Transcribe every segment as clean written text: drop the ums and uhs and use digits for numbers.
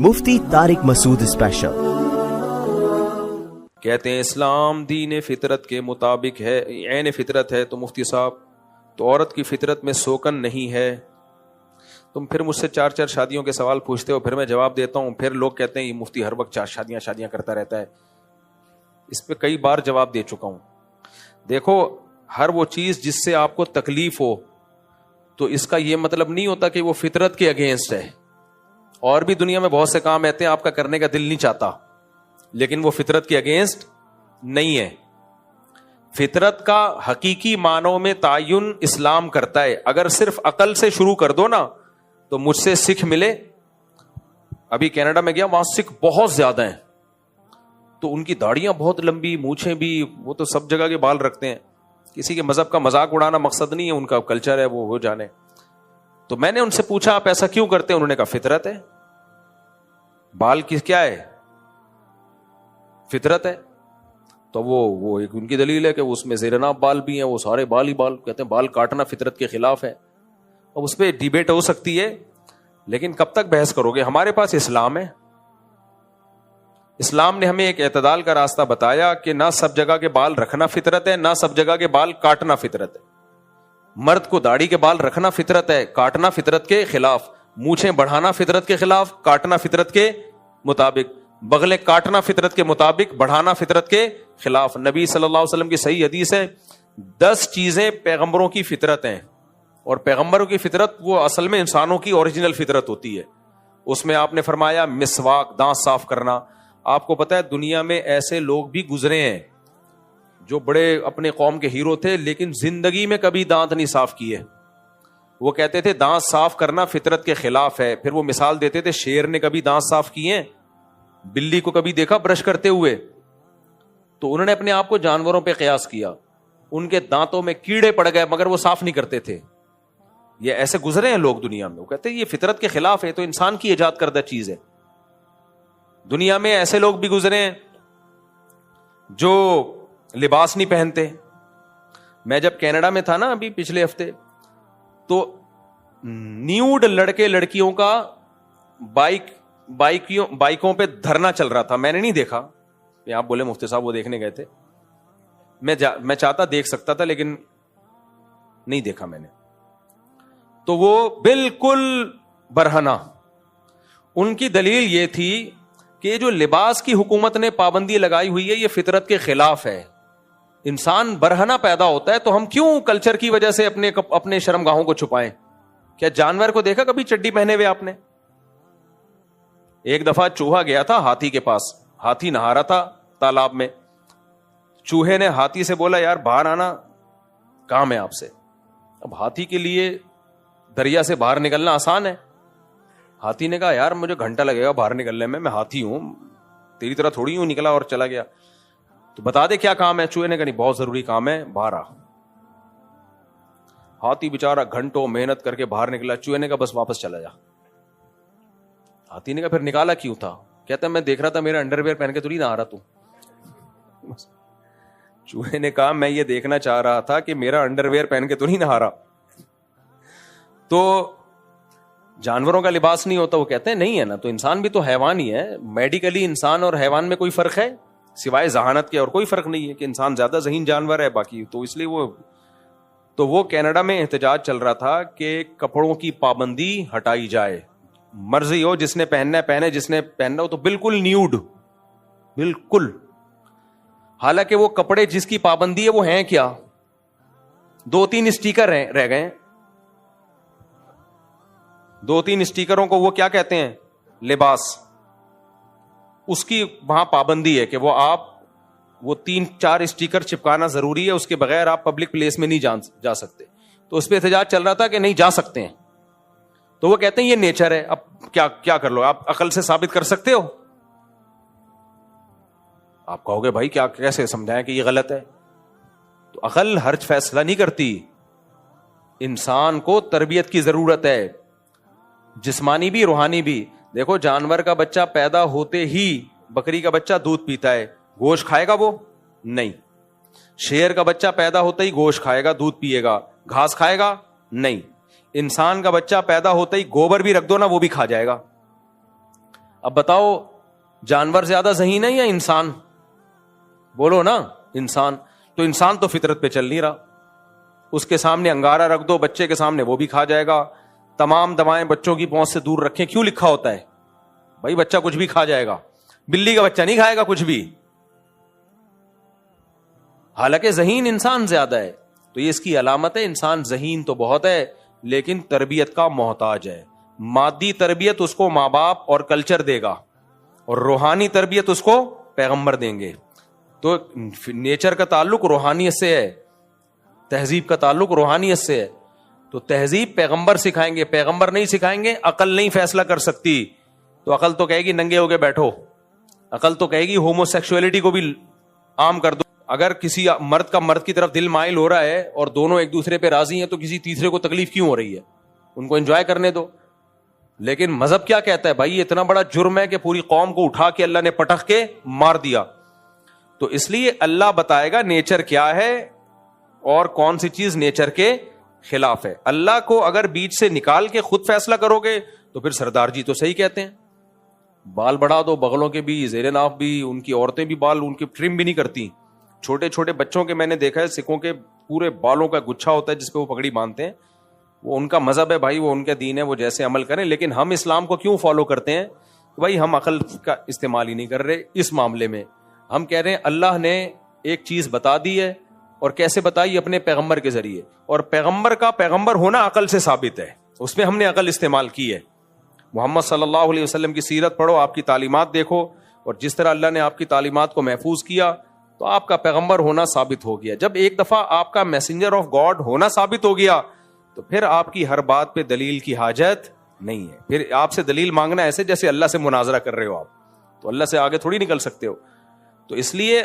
مفتی طارق مسعود special. کہتے ہیں اسلام دین فطرت کے مطابق ہے، عین فطرت ہے، تو مفتی صاحب تو عورت کی فطرت میں سوکن نہیں ہے؟ تم پھر مجھ سے 4 شادیوں کے سوال پوچھتے ہو، پھر میں جواب دیتا ہوں، پھر لوگ کہتے ہیں یہ مفتی ہر وقت 4 شادیاں کرتا رہتا ہے۔ اس پہ کئی بار جواب دے چکا ہوں۔ دیکھو، ہر وہ چیز جس سے آپ کو تکلیف ہو تو اس کا یہ مطلب نہیں ہوتا کہ وہ فطرت کے اگینسٹ ہے۔ اور بھی دنیا میں بہت سے کام ایسے ہیں آپ کا کرنے کا دل نہیں چاہتا، لیکن وہ فطرت کے اگینسٹ نہیں ہے۔ فطرت کا حقیقی معنوں میں تعین اسلام کرتا ہے۔ اگر صرف عقل سے شروع کر دو نا تو مجھ سے سکھ ملے، ابھی کینیڈا میں گیا، وہاں سکھ بہت زیادہ ہیں، تو ان کی داڑیاں بہت لمبی، مونچھیں بھی، وہ تو سب جگہ کے بال رکھتے ہیں۔ کسی کے مذہب کا مذاق اڑانا مقصد نہیں ہے، ان کا کلچر ہے، وہ ہو جانے۔ تو میں نے ان سے پوچھا آپ ایسا کیوں کرتے ہیں؟ انہوں نے کہا فطرت ہے۔ بال کیا ہے؟ فطرت ہے۔ تو وہ ایک ان کی دلیل ہے کہ اس میں زیر ناب بال بھی ہیں، وہ سارے بال ہی بال، کہتے ہیں بال کاٹنا فطرت کے خلاف ہے۔ اب اس پہ ڈیبیٹ ہو سکتی ہے، لیکن کب تک بحث کرو گے؟ ہمارے پاس اسلام ہے۔ اسلام نے ہمیں ایک اعتدال کا راستہ بتایا کہ نہ سب جگہ کے بال رکھنا فطرت ہے، نہ سب جگہ کے بال کاٹنا فطرت ہے۔ مرد کو داڑھی کے بال رکھنا فطرت ہے، کاٹنا فطرت کے خلاف۔ مونچھیں بڑھانا فطرت کے خلاف، کاٹنا فطرت کے مطابق۔ بغلیں کاٹنا فطرت کے مطابق، بڑھانا فطرت کے خلاف۔ نبی صلی اللہ علیہ وسلم کی صحیح حدیث ہے، 10 چیزیں پیغمبروں کی فطرت ہیں، اور پیغمبروں کی فطرت وہ اصل میں انسانوں کی اوریجنل فطرت ہوتی ہے۔ اس میں آپ نے فرمایا مسواک، دانت صاف کرنا۔ آپ کو پتا ہے دنیا میں ایسے لوگ بھی گزرے ہیں جو بڑے اپنے قوم کے ہیرو تھے، لیکن زندگی میں کبھی دانت نہیں صاف کیے۔ وہ کہتے تھے دانت صاف کرنا فطرت کے خلاف ہے، پھر وہ مثال دیتے تھے شیر نے کبھی دانت صاف کیے؟ بلی کو کبھی دیکھا برش کرتے ہوئے؟ تو انہوں نے اپنے آپ کو جانوروں پہ قیاس کیا، ان کے دانتوں میں کیڑے پڑ گئے مگر وہ صاف نہیں کرتے تھے۔ یہ ایسے گزرے ہیں لوگ دنیا میں، وہ کہتے ہیں یہ فطرت کے خلاف ہے، تو انسان کی ایجاد کردہ چیز ہے۔ دنیا میں ایسے لوگ بھی گزرے ہیں جو لباس نہیں پہنتے۔ میں جب کینیڈا میں تھا نا ابھی پچھلے ہفتے، تو نیوڈ لڑکے لڑکیوں کا بائکوں پہ دھرنا چل رہا تھا۔ میں نے نہیں دیکھا، آپ بولے مفتی صاحب وہ دیکھنے گئے تھے، میں چاہتا دیکھ سکتا تھا لیکن نہیں دیکھا میں نے۔ تو وہ بالکل برہنہ، ان کی دلیل یہ تھی کہ جو لباس کی حکومت نے پابندی لگائی ہوئی ہے یہ فطرت کے خلاف ہے۔ انسان برہنہ پیدا ہوتا ہے تو ہم کیوں کلچر کی وجہ سے اپنے شرمگاہوں کو چھپائیں؟ کیا جانور کو دیکھا کبھی چڈی پہنے ہوئے آپ نے؟ ایک دفعہ چوہا گیا تھا ہاتھی کے پاس، ہاتھی نہا رہا تھا تالاب میں۔ چوہے نے ہاتھی سے بولا یار باہر آنا، کام ہے آپ سے۔ اب ہاتھی کے لیے دریا سے باہر نکلنا آسان ہے۔ ہاتھی نے کہا یار مجھے گھنٹہ لگے گا باہر نکلنے میں ہاتھی ہوں، تیری طرح تھوڑی ہوں، نکلا اور چلا گیا۔ تو بتا دے کیا کام ہے؟ چوہے نے کہا نہیں بہت ضروری کام ہے، باہر آ۔ ہاتھی بیچارہ گھنٹوں محنت کر کے باہر نکلا۔ چوہے نے کہا بس واپس چلا جا۔ ہاتھی نے کہا پھر نکالا کیوں تھا؟ کہتا میں دیکھ رہا تھا میرا انڈر ویئر پہن کے تھوڑی نہ آ رہا تو۔ چوہے نے کہا میں یہ دیکھنا چاہ رہا تھا کہ میرا انڈر ویئر پہن کے تو نہیں نہا رہا۔ تو جانوروں کا لباس نہیں ہوتا؟ وہ کہتے ہیں نہیں ہے نا، تو انسان بھی تو حیوان ہی ہے۔ میڈیکلی انسان اور حیوان میں کوئی فرق ہے؟ سوائے ذہانت کے اور کوئی فرق نہیں ہے، کہ انسان زیادہ ذہین جانور ہے باقی تو اس لیے وہ کینیڈا میں احتجاج چل رہا تھا کہ کپڑوں کی پابندی ہٹائی جائے، مرضی ہو جس نے پہننا ہے پہنے، جس نے پہننا ہو تو بالکل نیوڈ، بالکل۔ حالانکہ وہ کپڑے جس کی پابندی ہے وہ ہیں کیا؟ 2-3 اسٹیکر رہ گئے، 2-3 اسٹیکروں کو وہ کیا کہتے ہیں؟ لباس۔ اس کی وہاں پابندی ہے کہ وہ 3-4 اسٹیکر چپکانا ضروری ہے، اس کے بغیر آپ پبلک پلیس میں نہیں جا سکتے۔ تو اس پہ احتجاج چل رہا تھا کہ نہیں جا سکتے ہیں۔ تو وہ کہتے ہیں یہ نیچر ہے، اب کیا کر لو؟ آپ عقل سے ثابت کر سکتے ہو؟ آپ کہو گے بھائی کیسے سمجھائیں کہ یہ غلط ہے؟ تو عقل ہر فیصلہ نہیں کرتی، انسان کو تربیت کی ضرورت ہے، جسمانی بھی روحانی بھی۔ دیکھو جانور کا بچہ پیدا ہوتے ہی، بکری کا بچہ دودھ پیتا ہے، گوشت کھائے گا وہ نہیں۔ شیر کا بچہ پیدا ہوتا ہی گوشت کھائے گا، دودھ پیے گا، گھاس کھائے گا نہیں۔ انسان کا بچہ پیدا ہوتا ہی گوبر بھی رکھ دو نا وہ بھی کھا جائے گا۔ اب بتاؤ جانور زیادہ ذہین ہے یا انسان؟ بولو نا انسان. تو انسان تو فطرت پہ چل نہیں رہا. اس کے سامنے انگارہ رکھ دو بچے کے سامنے, وہ بھی کھا جائے گا. تمام دوائیں بچوں کی پہنچ سے دور رکھیں, کیوں لکھا ہوتا ہے؟ بھائی بچہ کچھ بھی کھا جائے گا, بلی کا بچہ نہیں کھائے گا کچھ بھی, حالانکہ ذہین انسان زیادہ ہے. تو یہ اس کی علامت ہے. انسان ذہین تو بہت ہے لیکن تربیت کا محتاج ہے. مادی تربیت اس کو ماں باپ اور کلچر دے گا, اور روحانی تربیت اس کو پیغمبر دیں گے. تو نیچر کا تعلق روحانیت سے ہے, تہذیب کا تعلق روحانیت سے ہے. تو تہذیب پیغمبر سکھائیں گے, پیغمبر نہیں سکھائیں گے. عقل نہیں فیصلہ کر سکتی, تو عقل تو کہے گی ننگے ہو کے بیٹھو. عقل تو کہے گی ہومو سیکسولیٹی کو بھی عام کر دو. اگر کسی مرد کا مرد کی طرف دل مائل ہو رہا ہے اور دونوں ایک دوسرے پہ راضی ہیں, تو کسی تیسرے کو تکلیف کیوں ہو رہی ہے؟ ان کو انجوائے کرنے دو. لیکن مذہب کیا کہتا ہے؟ بھائی اتنا بڑا جرم ہے کہ پوری قوم کو اٹھا کے اللہ نے پٹخ کے مار دیا. تو اس لیے اللہ بتائے گا نیچر کیا ہے اور کون سی چیز نیچر کے خلاف ہے. اللہ کو اگر بیچ سے نکال کے خود فیصلہ کرو گے تو پھر سردار جی تو صحیح کہتے ہیں, بال بڑھا دو, بغلوں کے بھی, زیر ناف بھی, ان کی عورتیں بھی بال ان کے ٹرم بھی نہیں کرتی. چھوٹے چھوٹے بچوں کے میں نے دیکھا ہے, سکھوں کے پورے بالوں کا گچھا ہوتا ہے جس پہ وہ پگڑی باندھتے ہیں. وہ ان کا مذہب ہے بھائی, وہ ان کا دین ہے, وہ جیسے عمل کریں. لیکن ہم اسلام کو کیوں فالو کرتے ہیں؟ بھائی ہم عقل کا استعمال ہی نہیں کر رہے اس معاملے میں. ہم کہہ رہے ہیں اللہ نے ایک چیز بتا دی ہے, اور کیسے بتائی؟ اپنے پیغمبر کے ذریعے. اور پیغمبر کا پیغمبر ہونا عقل سے ثابت ہے, اس میں ہم نے عقل استعمال کی ہے. محمد صلی اللہ علیہ وسلم کی سیرت پڑھو, آپ کی تعلیمات دیکھو, اور جس طرح اللہ نے آپ کی تعلیمات کو محفوظ کیا تو آپ کا پیغمبر ہونا ثابت ہو گیا. جب ایک دفعہ آپ کا میسنجر آف گاڈ ہونا ثابت ہو گیا تو پھر آپ کی ہر بات پہ دلیل کی حاجت نہیں ہے. پھر آپ سے دلیل مانگنا ایسے جیسے اللہ سے مناظرہ کر رہے ہو آپ, تو اللہ سے آگے تھوڑی نکل سکتے ہو. تو اس لیے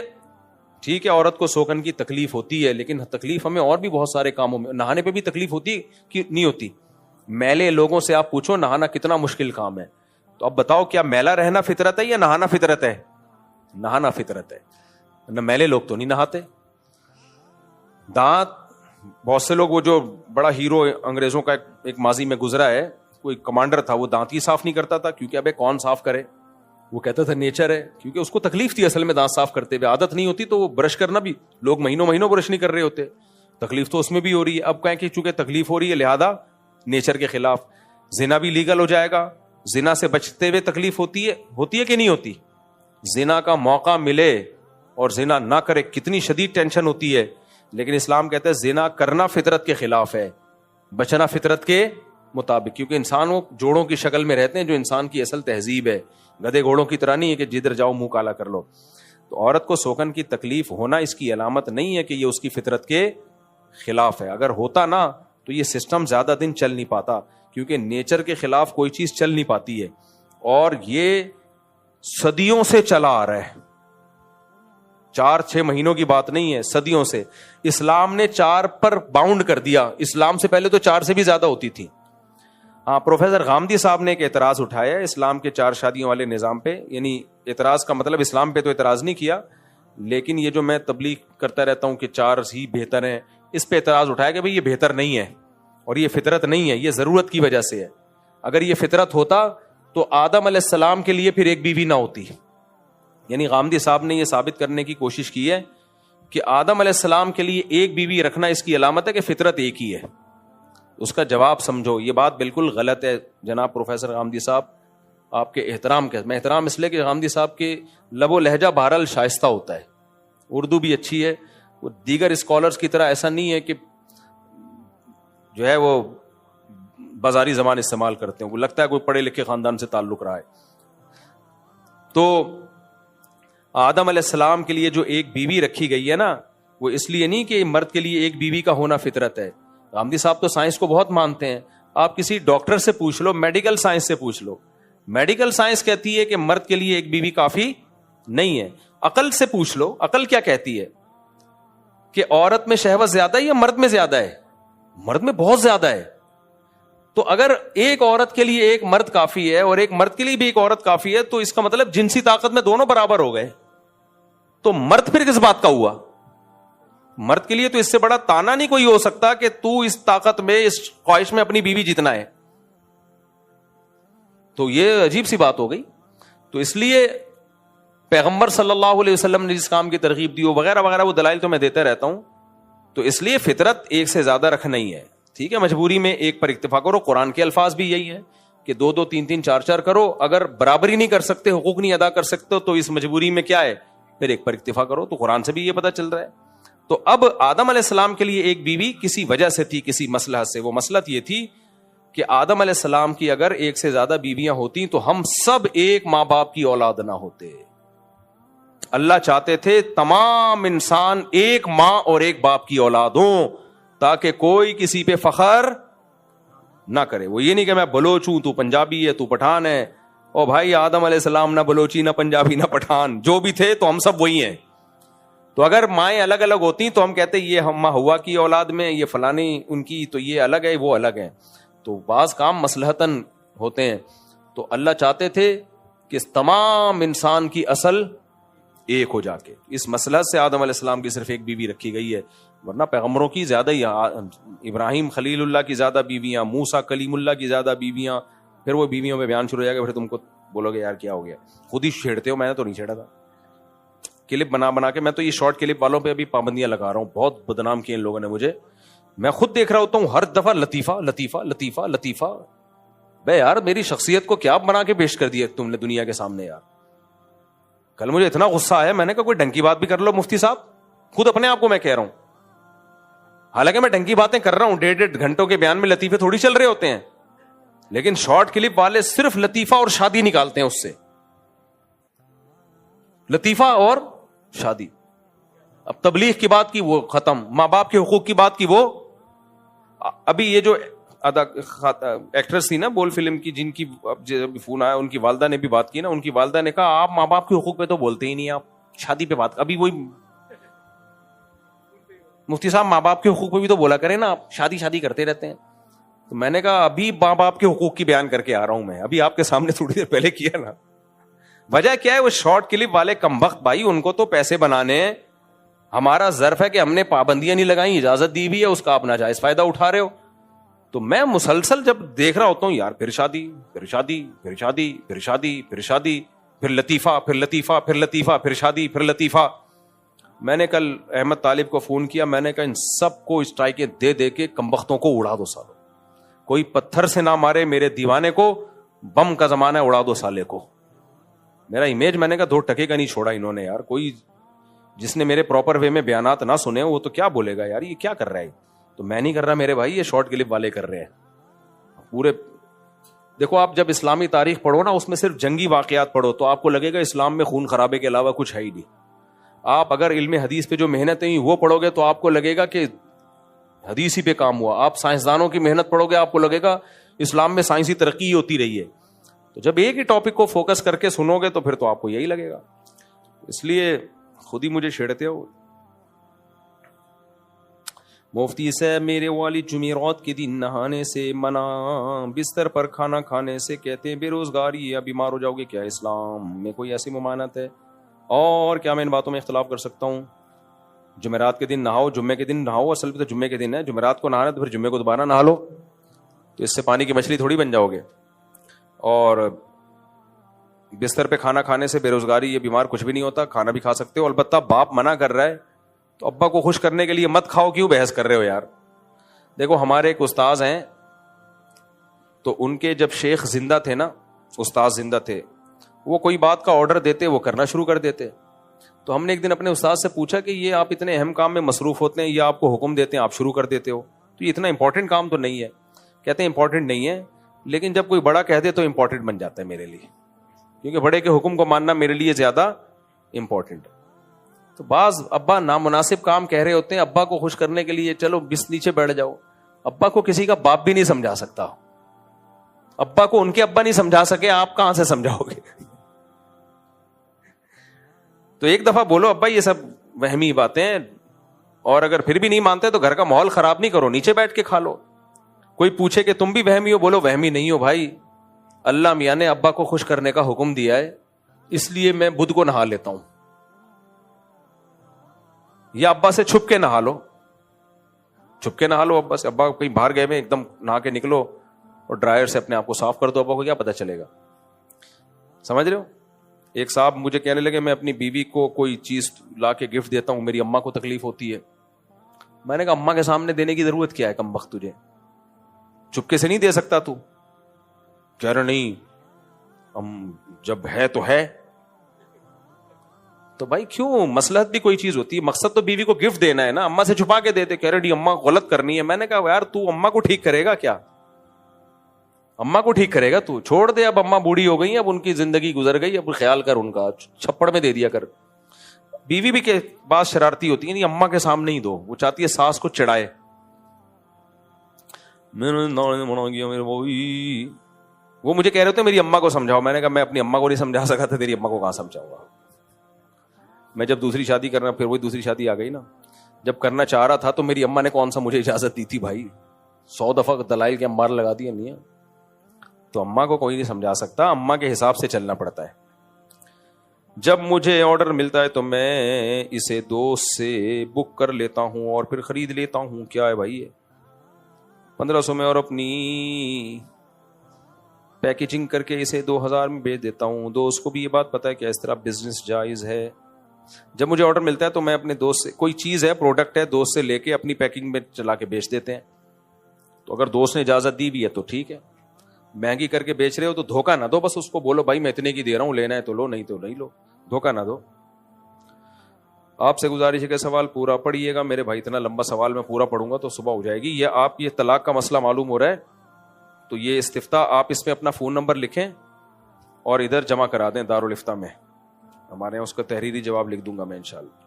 ٹھیک ہے عورت کو سوکن کی تکلیف ہوتی ہے, لیکن تکلیف ہمیں اور بھی بہت سارے کاموں میں. نہانے پہ بھی تکلیف ہوتی ہے کہ نہیں ہوتی؟ میلے لوگوں سے آپ پوچھو نہانا کتنا مشکل کام ہے, تو اب بتاؤ کیا میلا رہنا فطرت ہے یا نہانا فطرت ہے؟ نہانا فطرت ہے. نہ میلے لوگ تو نہیں نہاتے. دانت, بہت سے لوگ, وہ جو بڑا ہیرو انگریزوں کا ایک ماضی میں گزرا ہے, کوئی کمانڈر تھا, وہ دانت ہی صاف نہیں کرتا تھا, کیونکہ ابے کون صاف کرے؟ وہ کہتا تھا نیچر ہے, کیونکہ اس کو تکلیف تھی اصل میں دانت صاف کرتے ہوئے, عادت نہیں ہوتی. تو وہ برش کرنا بھی, لوگ مہینوں مہینوں برش نہیں کر رہے ہوتے, تکلیف تو اس میں بھی ہو رہی ہے. اب کہیں کہ چونکہ تکلیف ہو رہی ہے لہذا نیچر کے خلاف. زنا بھی لیگل ہو جائے گا, زنا سے بچتے ہوئے تکلیف ہوتی ہے کہ نہیں ہوتی؟ زنا کا موقع ملے اور زنا نہ کرے کتنی شدید ٹینشن ہوتی ہے, لیکن اسلام کہتا ہے زنا کرنا فطرت کے خلاف ہے, بچنا فطرت کے مطابق, کیونکہ انسان وہ جوڑوں کی شکل میں رہتے ہیں جو انسان کی اصل تہذیب ہے. گدے گھوڑوں کی طرح نہیں ہے کہ جدھر جاؤ منہ کالا کر لو. تو عورت کو سوکن کی تکلیف ہونا اس کی علامت نہیں ہے کہ یہ اس کی فطرت کے خلاف ہے. اگر ہوتا نا تو یہ سسٹم زیادہ دن چل نہیں پاتا, کیونکہ نیچر کے خلاف کوئی چیز چل نہیں پاتی ہے, اور یہ صدیوں سے چلا آ رہا ہے. 4-6 مہینوں کی بات نہیں ہے, صدیوں سے. اسلام نے 4 پر باؤنڈ کر دیا. اسلام سے پہلے تو 4 سے بھی زیادہ ہوتی تھی. ہاں, پروفیسر غامدی صاحب نے ایک اعتراض اٹھایا اسلام کے 4 شادیوں والے نظام پہ. یعنی اعتراض کا مطلب اسلام پہ تو اعتراض نہیں کیا, لیکن یہ جو میں تبلیغ کرتا رہتا ہوں کہ 4 ہی بہتر ہیں, اس پہ اعتراض اٹھایا کہ بھئی یہ بہتر نہیں ہے اور یہ فطرت نہیں ہے, یہ ضرورت کی وجہ سے ہے. اگر یہ فطرت ہوتا تو آدم علیہ السلام کے لیے پھر ایک بیوی نہ ہوتی. یعنی غامدی صاحب نے یہ ثابت کرنے کی کوشش کی ہے کہ آدم علیہ السلام کے لیے ایک بیوی رکھنا اس کی علامت ہے کہ فطرت ایک ہی ہے. اس کا جواب سمجھو, یہ بات بالکل غلط ہے جناب پروفیسر غامدی صاحب. آپ کے احترام کے, میں احترام اس لیے کہ غامدی صاحب کے لب و لہجہ بہرحال شائستہ ہوتا ہے, اردو بھی اچھی ہے, وہ دیگر اسکالرز کی طرح ایسا نہیں ہے کہ جو ہے وہ بازاری زبان استعمال کرتے ہیں, وہ لگتا ہے کوئی پڑھے لکھے خاندان سے تعلق رہا ہے. تو آدم علیہ السلام کے لیے جو ایک بیوی رکھی گئی ہے نا, وہ اس لیے نہیں کہ مرد کے لیے ایک بیوی کا ہونا فطرت ہے. غامدی صاحب تو سائنس کو بہت مانتے ہیں. آپ کسی ڈاکٹر سے پوچھ لو, میڈیکل سائنس سے پوچھ لو, میڈیکل سائنس کہتی ہے کہ مرد کے لیے ایک بیوی کافی نہیں ہے. عقل سے پوچھ لو, عقل کیا کہتی ہے کہ عورت میں شہوت زیادہ ہے یا مرد میں زیادہ ہے؟ مرد میں بہت زیادہ ہے. تو اگر ایک عورت کے لیے ایک مرد کافی ہے اور ایک مرد کے لیے بھی ایک عورت کافی ہے, تو اس کا مطلب جنسی طاقت میں دونوں برابر ہو گئے. تو مرد پھر کس بات کا ہوا؟ مرد کے لیے تو اس سے بڑا تانا نہیں کوئی ہو سکتا کہ تو اس طاقت میں, اس خواہش میں اپنی بیوی جتنا ہے. تو یہ عجیب سی بات ہو گئی. تو اس لیے پیغمبر صلی اللہ علیہ وسلم نے جس کام کی ترغیب دی وغیرہ وغیرہ وہ دلائل تو میں دیتا رہتا ہوں. تو اس لیے فطرت ایک سے زیادہ رکھنا ہی ہے. ٹھیک ہے, مجبوری میں ایک پر اکتفا کرو. قرآن کے الفاظ بھی یہی ہے کہ 2 2 3 3 4 4 کرو. اگر برابری نہیں کر سکتے, حقوق نہیں ادا کر سکتے, تو اس مجبوری میں کیا ہے, پھر ایک پر اکتفا کرو. تو قرآن سے بھی یہ پتہ چل رہا ہے. تو اب آدم علیہ السلام کے لیے ایک بیوی کسی وجہ سے تھی, کسی مصلحت سے. وہ مصلحت یہ تھی کہ آدم علیہ السلام کی اگر ایک سے زیادہ بیویاں ہوتی تو ہم سب ایک ماں باپ کی اولاد نہ ہوتے. اللہ چاہتے تھے تمام انسان ایک ماں اور ایک باپ کی اولاد ہوں, تاکہ کوئی کسی پہ فخر نہ کرے. وہ یہ نہیں کہ میں بلوچ ہوں, تو پنجابی ہے, تو پٹھان ہے. او بھائی, آدم علیہ السلام نہ بلوچی, نہ پنجابی, نہ پٹھان, جو بھی تھے تو ہم سب وہی ہیں. تو اگر مائیں الگ الگ ہوتی تو ہم کہتے یہ ہم ہوا کی اولاد میں, یہ فلانی ان کی, تو یہ الگ ہے, وہ الگ ہے. تو بعض کام مصلحتاً ہوتے ہیں. تو اللہ چاہتے تھے کہ تمام انسان کی اصل ایک ہو جا کے. اس مصلحت سے آدم علیہ السلام کی صرف ایک بیوی رکھی گئی ہے, ورنہ پیغمبروں کی زیادہ ہی, ابراہیم خلیل اللہ کی زیادہ بیویاں, موسیٰ کلیم اللہ کی زیادہ بیویاں. پھر وہ بیویوں پہ بیان شروع ہو جائے گا, پھر تم کو بولو گے یار کیا ہو گیا, خود ہی چھیڑتے ہو. میں نے تو نہیں چھیڑا تھا, کلپ بنا بنا کے. میں تو یہ شارٹ کلپ والوں پہ ابھی پابندیاں لگا رہا ہوں, بہت بدنام کیے ان لوگوں نے مجھے. میں خود دیکھ رہا ہوتا ہوں ہر دفعہ لطیفہ لطیفہ لطیفہ لطیفہ. بے یار میری شخصیت کو کیا بنا کے پیش کر دیا تم نے دنیا کے سامنے یار. کل مجھے اتنا غصہ آیا, میں نے کہا کوئی ڈنکی بات بھی کر لو مفتی صاحب. خود اپنے آپ کو میں کہہ رہا ہوں, حالانکہ میں ڈنکی باتیں کر رہا ہوں, 1.5 گھنٹوں کے بیان میں لطیفے تھوڑی چل رہے ہوتے ہیں. لیکن شارٹ کلپ والے صرف لطیفہ اور شادی نکالتے ہیں اس سے, لطیفہ اور شادی. اب تبلیغ کی بات کی وہ ختم, ماں باپ کے حقوق کی بات کی وہ. ابھی یہ جو ایکٹریس تھی نا بول فلم کی, جن کی فون آیا, ان کی والدہ نے بھی بات کی نا. ان کی والدہ نے کہا آپ ماں باپ کے حقوق پہ تو بولتے ہی نہیں, آپ شادی پہ بات. ابھی وہی مفتی صاحب ماں باپ کے حقوق پہ بھی تو بولا کریں نا, آپ شادی شادی کرتے رہتے ہیں. تو میں نے کہا ابھی ماں باپ کے حقوق کی بیان کر کے آ رہا ہوں میں, ابھی آپ کے سامنے تھوڑی دیر پہلے کیا نا. وجہ کیا ہے, وہ شارٹ کلپ والے کمبخت بھائی, ان کو تو پیسے بنانے ہیں. ہمارا ظرف ہے کہ ہم نے پابندیاں نہیں لگائیں, اجازت دی بھی ہے, اس کا آپ ناجائز فائدہ اٹھا رہے ہو. تو میں مسلسل جب دیکھ رہا ہوتا ہوں یار, پھر شادی پھر شادی پھر شادی پھر شادی پھر شادی, پھر لطیفہ پھر لطیفہ پھر لطیفہ پھر شادی پھر لطیفہ. میں نے کل احمد طالب کو فون کیا, میں نے کہا ان سب کو اسٹرائکیں دے دے کے کمبختوں کو اڑا دو سالو. کوئی پتھر سے نہ مارے میرے دیوانے کو, بم کا زمانہ اڑا دو سالے کو. میرا امیج میں نے کہا 2 ٹکے کا نہیں چھوڑا انہوں نے یار. کوئی جس نے میرے پراپر وے میں بیانات نہ سنے وہ تو کیا بولے گا یار یہ کیا کر رہا ہے. تو میں نہیں کر رہا میرے بھائی, یہ شارٹ کلپ والے کر رہے ہیں پورے. دیکھو آپ جب اسلامی تاریخ پڑھو نا, اس میں صرف جنگی واقعات پڑھو تو آپ کو لگے گا اسلام میں خون خرابے کے علاوہ کچھ ہے ہی نہیں. آپ اگر علم حدیث پہ جو محنتیں ہوئی وہ پڑھو گے تو آپ کو لگے گا کہ حدیث ہی پہ کام ہوا. آپ سائنسدانوں کی محنت پڑھو گے آپ کو لگے گا اسلام میں سائنسی ترقی ہوتی رہی ہے. تو جب ایک ہی ٹاپک کو فوکس کر کے سنو گے تو پھر تو آپ کو یہی لگے گا. اس لیے خود ہی مجھے چھیڑتے ہو. مفتی سے میرے والد جمعرات کے دن نہانے سے منع, بستر پر کھانا کھانے سے کہتے ہیں بے روزگاری یا بیمار ہو جاؤ گے, کیا اسلام میں کوئی ایسی ممانعت ہے؟ اور کیا میں ان باتوں میں اختلاف کر سکتا ہوں؟ جمعرات کے دن نہاؤ, جمعے کے دن نہاؤ, اصل میں تو جمعے کے دن ہے. جمعرات کو نہانا تو پھر جمعے کو دوبارہ نہا لو, تو اس سے پانی کی مچھلی تھوڑی بن جاؤ گے. اور بستر پہ کھانا کھانے سے بے روزگاری یا بیمار کچھ بھی نہیں ہوتا, کھانا بھی کھا سکتے ہو. البتہ باپ منع کر رہا ہے تو ابا کو خوش کرنے کے لیے مت کھاؤ, کیوں بحث کر رہے ہو یار. دیکھو ہمارے ایک استاذ ہیں, تو ان کے جب شیخ زندہ تھے نا, استاذ زندہ تھے, وہ کوئی بات کا آرڈر دیتے وہ کرنا شروع کر دیتے. تو ہم نے ایک دن اپنے استاذ سے پوچھا کہ یہ آپ اتنے اہم کام میں مصروف ہوتے ہیں, یہ آپ کو حکم دیتے ہیں آپ شروع کر دیتے ہو, تو یہ اتنا امپورٹنٹ کام تو نہیں ہے. کہتے ہیں امپورٹنٹ نہیں ہے, لیکن جب کوئی بڑا کہہ دے تو امپورٹنٹ بن جاتا ہے میرے لیے, کیونکہ بڑے کے حکم کو ماننا میرے لیے زیادہ امپورٹنٹ ہے. تو بعض ابا نامناسب کام کہہ رہے ہوتے ہیں, ابا کو خوش کرنے کے لیے چلو بس نیچے بیٹھ جاؤ. ابا کو کسی کا باپ بھی نہیں سمجھا سکتا, ابا کو ان کے ابا نہیں سمجھا سکے, آپ کہاں سے سمجھاؤ گے؟ تو ایک دفعہ بولو ابا یہ سب وہمی باتیں ہیں, اور اگر پھر بھی نہیں مانتے تو گھر کا ماحول خراب نہیں کرو, نیچے بیٹھ کے کھا لو. کوئی پوچھے کہ تم بھی وہمی ہو, بولو وہمی نہیں ہو بھائی, اللہ میاں نے ابا کو خوش کرنے کا حکم دیا ہے, اس لیے میں بدھ کو نہا لیتا ہوں. یا ابا سے چھپ کے نہا لو, چھپ کے نہا لو ابا سے. ابا کہیں باہر گئے میں ایک دم نہا کے نکلو اور ڈرائر سے اپنے آپ کو صاف کر دو, ابا کو کیا پتا چلے گا, سمجھ رہے ہو؟ ایک صاحب مجھے کہنے لگے میں اپنی بیوی کو کوئی چیز لا کے گفٹ دیتا ہوں, میری اماں کو تکلیف ہوتی ہے. میں نے کہا اماں کے سامنے دینے کی ضرورت کیا ہے کم وقت, تجھے چپکے سے نہیں دے سکتا تو؟ کہہ رہا نہیں جب ہے تو ہے. تو بھائی کیوں, مصلحت بھی کوئی چیز ہوتی ہے, مقصد تو بیوی کو گفٹ دینا ہے نا, اماں سے چھپا کے دیتے. کہہ رہے نہیں اماں غلط کرنی ہے. میں نے کہا یار تو اماں کو ٹھیک کرے گا کیا, اماں کو ٹھیک کرے گا تو؟ چھوڑ دے, اب اماں بوڑھی ہو گئی ہیں, اب ان کی زندگی گزر گئی, اب خیال کر ان کا, چھپڑ میں دے دیا کر. بیوی بھی کے بعض شرارتی ہوتی ہے, نہیں اماں کے سامنے ہی دو, وہ چاہتی ہے ساس کو چڑھائے. وہ مجھے کہہ رہے تھے میری اماں کو سمجھاؤ. میں نے کہا میں اپنی اماں کو نہیں سمجھا سکا تھا, تیری اماں کو کہاں سمجھاؤں گا. میں جب دوسری شادی کرنا, پھر وہی دوسری شادی آ گئی نا, جب کرنا چاہ رہا تھا تو میری اماں نے کون سا مجھے اجازت دی تھی بھائی, 100 دفعہ دلائل کے امبار لگا دیا نہیں ہے. تو اماں کو کوئی نہیں سمجھا سکتا, اماں کے حساب سے چلنا پڑتا ہے. جب مجھے آرڈر ملتا ہے تو میں اسے دوست سے بک کر لیتا ہوں اور پھر خرید لیتا ہوں. کیا ہے بھائی, 1500 میں, اور اپنی پیکیجنگ کر کے اسے 2000 میں بیچ دیتا ہوں. دوست کو بھی یہ بات پتا ہے کہ اس طرح بزنس جائز ہے. جب مجھے آرڈر ملتا ہے تو میں اپنے دوست سے, کوئی چیز ہے پروڈکٹ ہے, دوست سے لے کے اپنی پیکنگ میں چلا کے بیچ دیتے ہیں. تو اگر دوست نے اجازت دی بھی ہے تو ٹھیک ہے. مہنگی کر کے بیچ رہے ہو تو دھوکہ نہ دو, بس اس کو بولو بھائی میں اتنے کی دے رہا ہوں, لینا ہے تو لو, نہیں تو نہیں لو, دھوکہ نہ دو. آپ سے گزارش ہے کہ سوال پورا پڑھیے گا میرے بھائی, اتنا لمبا سوال میں پورا پڑھوں گا تو صبح ہو جائے گی. یہ طلاق کا مسئلہ معلوم ہو رہا ہے تو یہ استفتاء آپ اس میں اپنا فون نمبر لکھیں اور ادھر جمع کرا دیں دارالفتاء میں, ہمارے یہاں اس کا تحریری جواب لکھ دوں گا میں انشاءاللہ.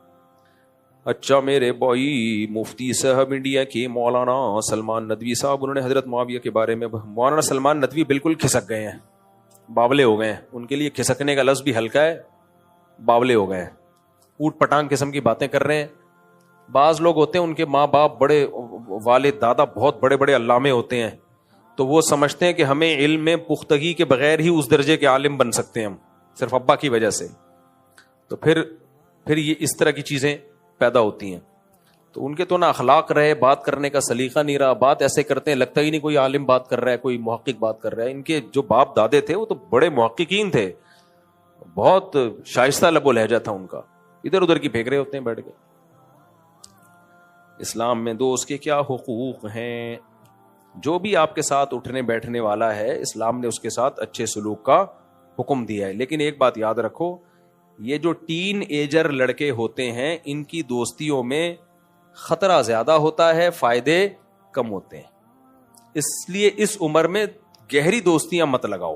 اچھا میرے بھائی, مفتی صاحب انڈیا کے مولانا سلمان ندوی صاحب, انہوں نے حضرت معاویہ کے بارے میں, مولانا سلمان ندوی بالکل کھسک گئے ہیں, باولے ہو گئے ہیں. ان کے لیے کھسکنے کا لفظ بھی ہلکا ہے, باولے ہو گئے ہیں, اوٹ پٹانگ قسم کی باتیں کر رہے ہیں. بعض لوگ ہوتے ہیں ان کے ماں باپ, بڑے والد دادا بہت بڑے بڑے علامے ہوتے ہیں, تو وہ سمجھتے ہیں کہ ہمیں علم میں پختگی کے بغیر ہی اس درجے کے عالم بن سکتے ہیں ہم, صرف ابا کی وجہ سے. تو پھر یہ اس طرح کی چیزیں پیدا ہوتی ہیں. تو ان کے تو نہ اخلاق رہے, بات کرنے کا سلیقہ نہیں رہا, بات ایسے کرتے ہیں لگتا ہی نہیں کوئی عالم بات کر رہا ہے, کوئی محقق بات کر رہا ہے. ان کے جو باپ دادے تھے وہ تو بڑے محققین تھے, بہت شائستہ لب و لہجہ تھا ان کا, ادھر ادھر کی پھینک رہے ہوتے ہیں بیٹھ کے. اسلام میں دوست کے کیا حقوق ہیں؟ جو بھی آپ کے ساتھ اٹھنے بیٹھنے والا ہے, اسلام نے اس کے ساتھ اچھے سلوک کا حکم دیا ہے. لیکن ایک بات یاد رکھو, یہ جو ٹین ایجر لڑکے ہوتے ہیں ان کی دوستیوں میں خطرہ زیادہ ہوتا ہے, فائدے کم ہوتے ہیں. اس لیے اس عمر میں گہری دوستیاں مت لگاؤ.